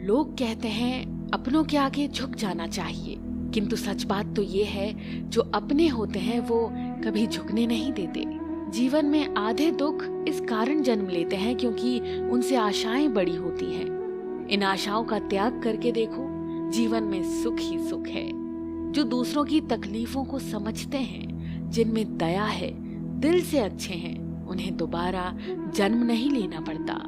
लोग कहते हैं अपनों के आगे झुक जाना चाहिए, किंतु सच बात तो ये है जो अपने होते हैं वो कभी झुकने नहीं देते। जीवन में आधे दुख इस कारण जन्म लेते हैं क्योंकि उनसे आशाएं बड़ी होती हैं। इन आशाओं का त्याग करके देखो, जीवन में सुख ही सुख है। जो दूसरों की तकलीफों को समझते हैं, जिनमें दया है, दिल से अच्छे हैं, उन्हें दोबारा जन्म नहीं लेना पड़ता।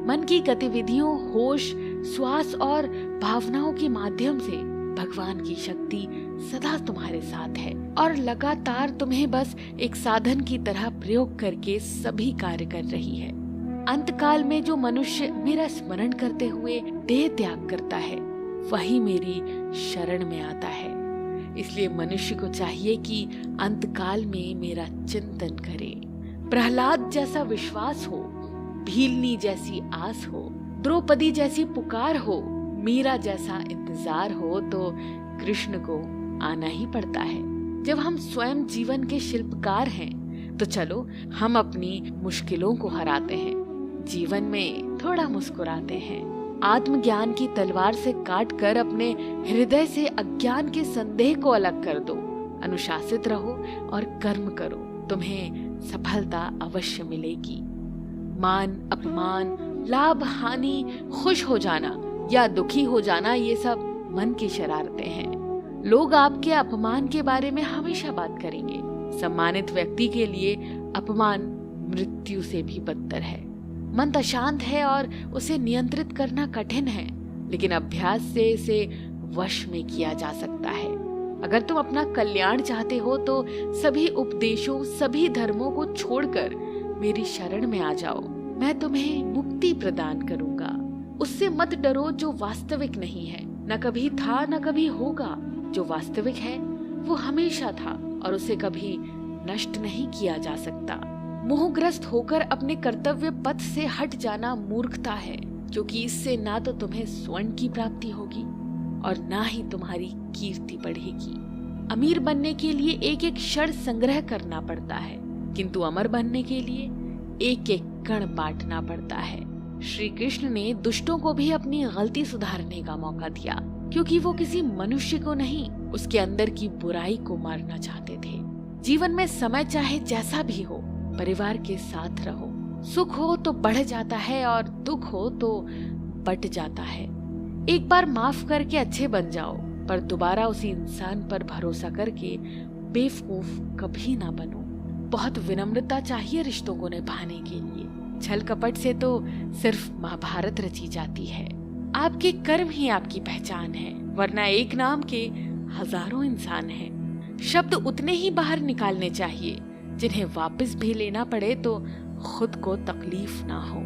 मन की गतिविधियों, होश, श्वास और भावनाओं के माध्यम से भगवान की शक्ति सदा तुम्हारे साथ है और लगातार तुम्हें बस एक साधन की तरह प्रयोग करके सभी कार्य कर रही है। अंतकाल में जो मनुष्य मेरा स्मरण करते हुए देह त्याग करता है, वही मेरी शरण में आता है। इसलिए मनुष्य को चाहिए कि अंतकाल में मेरा चिंतन करे। प्रहलाद जैसा विश्वास हो, भीलनी जैसी आस हो, द्रौपदी जैसी पुकार हो, मीरा जैसा इंतजार हो, तो कृष्ण को आना ही पड़ता है। जब हम स्वयं जीवन के शिल्पकार हैं, तो चलो हम अपनी मुश्किलों को हराते हैं, जीवन में थोड़ा मुस्कुराते हैं। आत्मज्ञान की तलवार से काटकर अपने हृदय से अज्ञान के संदेह को अलग कर दो। अनुशासित रहो और कर्म करो, तुम्हें सफलता अवश्य मिलेगी। मान, अपमान, लाभ, हानि, खुश हो जाना या दुखी हो जाना, ये सब मन की शरारतें हैं। लोग आपके अपमान के बारे में हमेशा बात करेंगे। सम्मानित व्यक्ति के लिए अपमान मृत्यु से भी बदतर है। मन अशांत है और उसे नियंत्रित करना कठिन है, लेकिन अभ्यास से इसे वश में किया जा सकता है। अगर तुम अपना कल्याण चाहते हो तो सभी उपदेशों, सभी धर्मों को छोड़कर मेरी शरण में आ जाओ। मैं तुम्हें मुक्ति प्रदान करूंगा। उससे मत डरो जो वास्तविक नहीं है, न कभी था न कभी होगा। जो वास्तविक है वो हमेशा था और उसे कभी नष्ट नहीं किया जा सकता। मोहग्रस्त होकर अपने कर्तव्य पथ से हट जाना मूर्खता है, क्योंकि इससे ना तो तुम्हें स्वर्ण की प्राप्ति होगी और ना ही तुम्हारी कीर्ति बढ़ेगी। अमीर बनने के लिए एक एक क्षण संग्रह करना पड़ता है, किंतु अमर बनने के लिए एक एक कण बांटना पड़ता है। श्री कृष्ण ने दुष्टों को भी अपनी गलती सुधारने का मौका दिया, क्योंकि वो किसी मनुष्य को नहीं, उसके अंदर की बुराई को मारना चाहते थे। जीवन में समय चाहे जैसा भी हो, परिवार के साथ रहो। सुख हो तो बढ़ जाता है और दुख हो तो बट जाता है। एक बार माफ करके अच्छे बन जाओ, पर दोबारा उसी इंसान पर भरोसा करके बेवकूफ कभी ना बनो। बहुत विनम्रता चाहिए रिश्तों को निभाने के लिए। छल कपट से तो सिर्फ महाभारत रची जाती है। आपके कर्म ही आपकी पहचान है, वरना एक नाम के हजारों इंसान हैं। शब्द उतने ही बाहर निकालने चाहिए जिन्हें वापस भी लेना पड़े तो खुद को तकलीफ ना हो।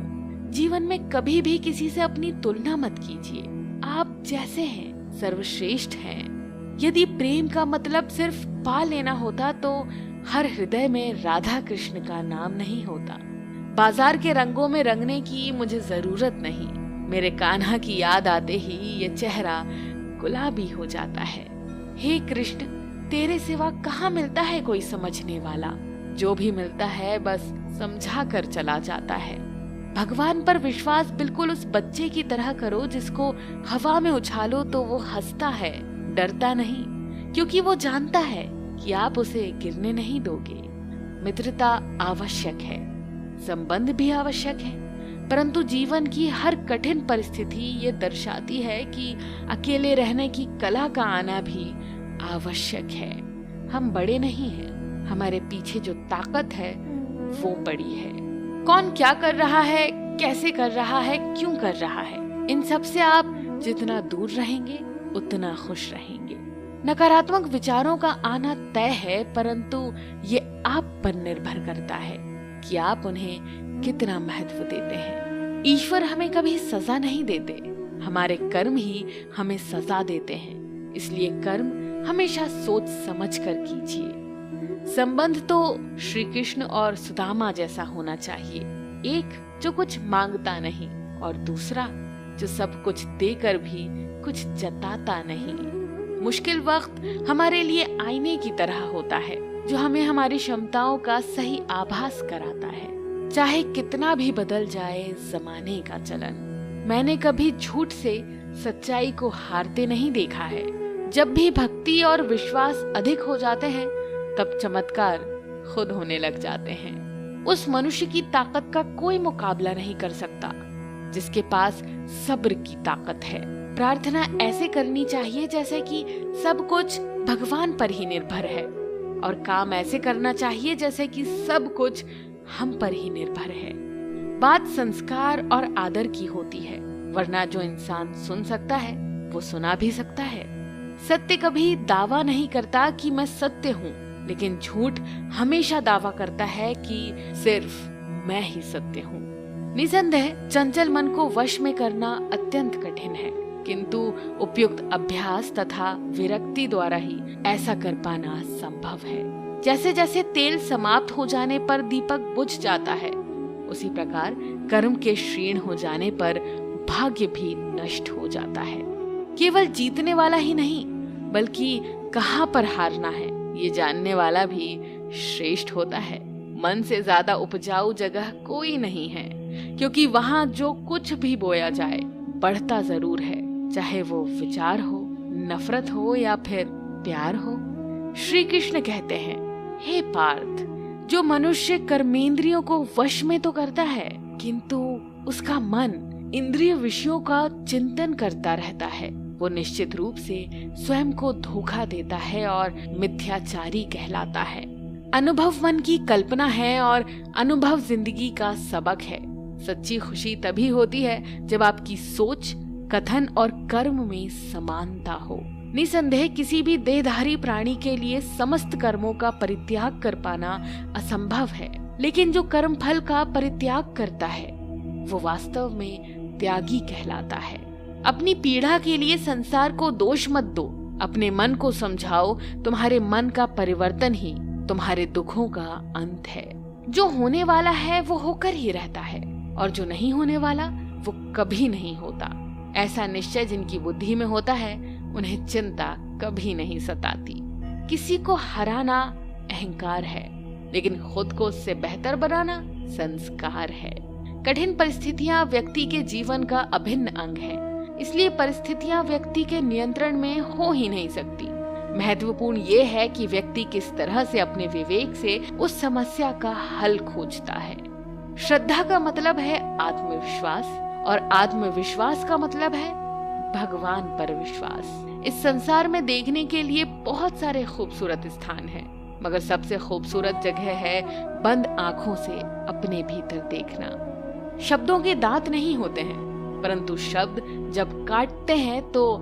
जीवन में कभी भी किसी से अपनी तुलना मत कीजिए। आप जैसे हैं सर्वश्रेष्ठ हैं। यदि प्रेम का मतलब सिर्फ पा लेना होता तो हर हृदय में राधा कृष्ण का नाम नहीं होता। बाजार के रंगों में रंगने की मुझे जरूरत नहीं। मेरे कान्हा की याद आते ही ये चेहरा गुलाबी हो जाता है। हे कृष्ण, तेरे सिवा कहाँ मिलता है कोई समझने वाला। जो भी मिलता है बस समझा कर चला जाता है। भगवान पर विश्वास बिल्कुल उस बच्चे की तरह करो जिसको हवा में उछालो तो वो हंसता है, डरता नहीं, क्योंकि वो जानता है कि आप उसे गिरने नहीं दोगे। मित्रता आवश्यक है, संबंध भी आवश्यक है, परंतु जीवन की हर कठिन परिस्थिति ये दर्शाती है कि अकेले रहने की कला का आना भी आवश्यक है। हम बड़े नहीं हैं, हमारे पीछे जो ताकत है वो बड़ी है। कौन क्या कर रहा है, कैसे कर रहा है, क्यों कर रहा है, इन सब से आप जितना दूर रहेंगे उतना खुश रहेंगे। नकारात्मक विचारों का आना तय है, परंतु ये आप पर निर्भर करता है कि आप उन्हें कितना महत्व देते हैं। ईश्वर हमें कभी सजा नहीं देते, हमारे कर्म ही हमें सजा देते हैं। इसलिए कर्म हमेशा सोच समझ कर कीजिए। संबंध तो श्री कृष्ण और सुदामा जैसा होना चाहिए, एक जो कुछ मांगता नहीं और दूसरा जो सब कुछ देकर भी कुछ जताता नहीं। मुश्किल वक्त हमारे लिए आईने की तरह होता है, जो हमें हमारी क्षमताओं का सही आभास कराता है। चाहे कितना भी बदल जाए जमाने का चलन, मैंने कभी झूठ से सच्चाई को हारते नहीं देखा है। जब भी भक्ति और विश्वास अधिक हो जाते हैं तब चमत्कार खुद होने लग जाते हैं। उस मनुष्य की ताकत का कोई मुकाबला नहीं कर सकता जिसके पास सब्र की ताकत है। प्रार्थना ऐसे करनी चाहिए जैसे कि सब कुछ भगवान पर ही निर्भर है, और काम ऐसे करना चाहिए जैसे कि सब कुछ हम पर ही निर्भर है। बात संस्कार और आदर की होती है, वरना जो इंसान सुन सकता है वो सुना भी सकता है। सत्य कभी दावा नहीं करता कि मैं सत्य हूँ, लेकिन झूठ हमेशा दावा करता है कि सिर्फ मैं ही सत्य हूँ। निसंदेह चंचल मन को वश में करना अत्यंत कठिन है, किंतु उपयुक्त अभ्यास तथा विरक्ति द्वारा ही ऐसा कर पाना संभव है। जैसे जैसे तेल समाप्त हो जाने पर दीपक बुझ जाता है, उसी प्रकार कर्म के क्षीण हो जाने पर भाग्य भी नष्ट हो जाता है। केवल जीतने वाला ही नहीं बल्कि कहाँ पर हारना है ये जानने वाला भी श्रेष्ठ होता है। मन से ज्यादा उपजाऊ जगह कोई नहीं है, क्योंकि वहाँ जो कुछ भी बोया जाए बढ़ता जरूर है, चाहे वो विचार हो, नफरत हो या फिर प्यार हो। श्री कृष्ण कहते हैं, हे पार्थ, जो मनुष्य कर्मेंद्रियों को वश में तो करता है, किंतु उसका मन इंद्रिय विषयों का चिंतन करता रहता है, वो निश्चित रूप से स्वयं को धोखा देता है और मिथ्याचारी कहलाता है। अनुभव मन की कल्पना है और अनुभव जिंदगी का सबक है। सच्ची खुशी तभी होती है जब आपकी सोच, कथन और कर्म में समानता हो। निसंदेह किसी भी देहधारी प्राणी के लिए समस्त कर्मों का परित्याग कर पाना असंभव है, लेकिन जो कर्म फल का परित्याग करता है वो वास्तव में त्यागी कहलाता है। अपनी पीड़ा के लिए संसार को दोष मत दो, अपने मन को समझाओ, तुम्हारे मन का परिवर्तन ही तुम्हारे दुखों का अंत है। जो होने वाला है वो होकर ही रहता है, और जो नहीं होने वाला वो कभी नहीं होता। ऐसा निश्चय जिनकी बुद्धि में होता है उन्हें चिंता कभी नहीं सताती। किसी को हराना अहंकार है, लेकिन खुद को उससे बेहतर बनाना संस्कार है। कठिन परिस्थितियां व्यक्ति के जीवन का अभिन्न अंग है, इसलिए परिस्थितियां व्यक्ति के नियंत्रण में हो ही नहीं सकती। महत्वपूर्ण ये है कि व्यक्ति किस तरह से अपने विवेक से उस समस्या का हल खोजता है। श्रद्धा का मतलब है आत्मविश्वास, और आत्मविश्वास का मतलब है भगवान पर विश्वास। इस संसार में देखने के लिए बहुत सारे खूबसूरत स्थान हैं, मगर सबसे खूबसूरत जगह है बंद आंखों से अपने भीतर देखना। शब्दों के दांत नहीं होते हैं, परंतु शब्द जब काटते हैं तो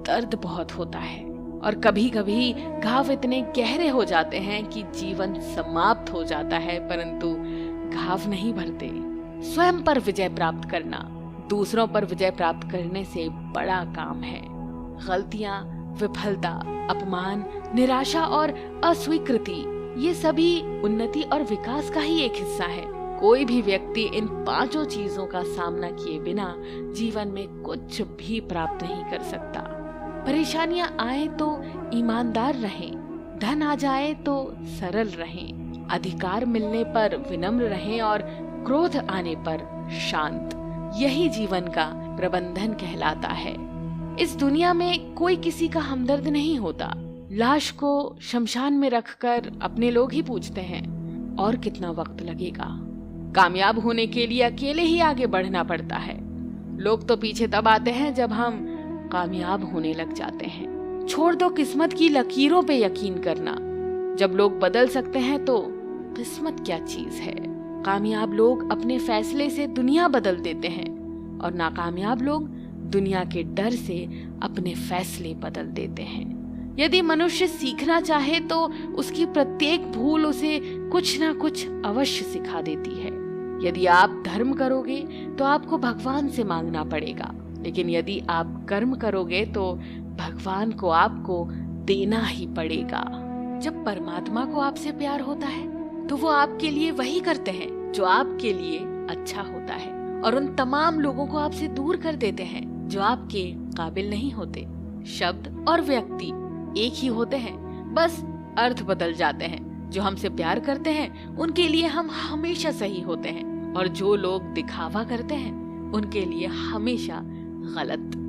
दर्द बहुत होता है, और कभी कभी घाव इतने गहरे हो जाते हैं कि जीवन समाप्त हो जाता है, परंतु घाव नहीं भरते। स्वयं पर विजय प्राप्त करना दूसरों पर विजय प्राप्त करने से बड़ा काम है। गलतियां, विफलता, अपमान, निराशा और अस्वीकृति ये सभी उन्नति और विकास का ही एक हिस्सा है। कोई भी व्यक्ति इन पांचों चीजों का सामना किए बिना जीवन में कुछ भी प्राप्त नहीं कर सकता। परेशानियां आए तो ईमानदार रहें, धन आ जाए तो सरल रहें, अधिकार मिलने पर विनम्र रहें और क्रोध आने पर शांत। यही जीवन का प्रबंधन कहलाता है। इस दुनिया में कोई किसी का हमदर्द नहीं होता। लाश को शमशान में रखकर अपने लोग ही पूछते हैं और कितना वक्त लगेगा। कामयाब होने के लिए अकेले ही आगे बढ़ना पड़ता है। लोग तो पीछे तब आते हैं जब हम कामयाब होने लग जाते हैं। छोड़ दो किस्मत की लकीरों पे यकीन करना। जब लोग बदल सकते हैं तो किस्मत क्या चीज है। कामयाब लोग अपने फैसले से दुनिया बदल देते हैं, और नाकामयाब लोग दुनिया के डर से अपने फैसले बदल देते हैं। यदि मनुष्य सीखना चाहे तो उसकी प्रत्येक भूल उसे कुछ ना कुछ अवश्य सिखा देती है। यदि आप धर्म करोगे तो आपको भगवान से मांगना पड़ेगा, लेकिन यदि आप कर्म करोगे तो भगवान को आपको देना ही पड़ेगा। जब परमात्मा को आपसे प्यार होता है तो वो आपके लिए वही करते हैं जो आपके लिए अच्छा होता है, और उन तमाम लोगों को आपसे दूर कर देते हैं जो आपके काबिल नहीं होते। शब्द और व्यक्ति एक ही होते हैं, बस अर्थ बदल जाते हैं। जो हमसे प्यार करते हैं उनके लिए हम हमेशा सही होते हैं, और जो लोग दिखावा करते हैं उनके लिए हमेशा गलत।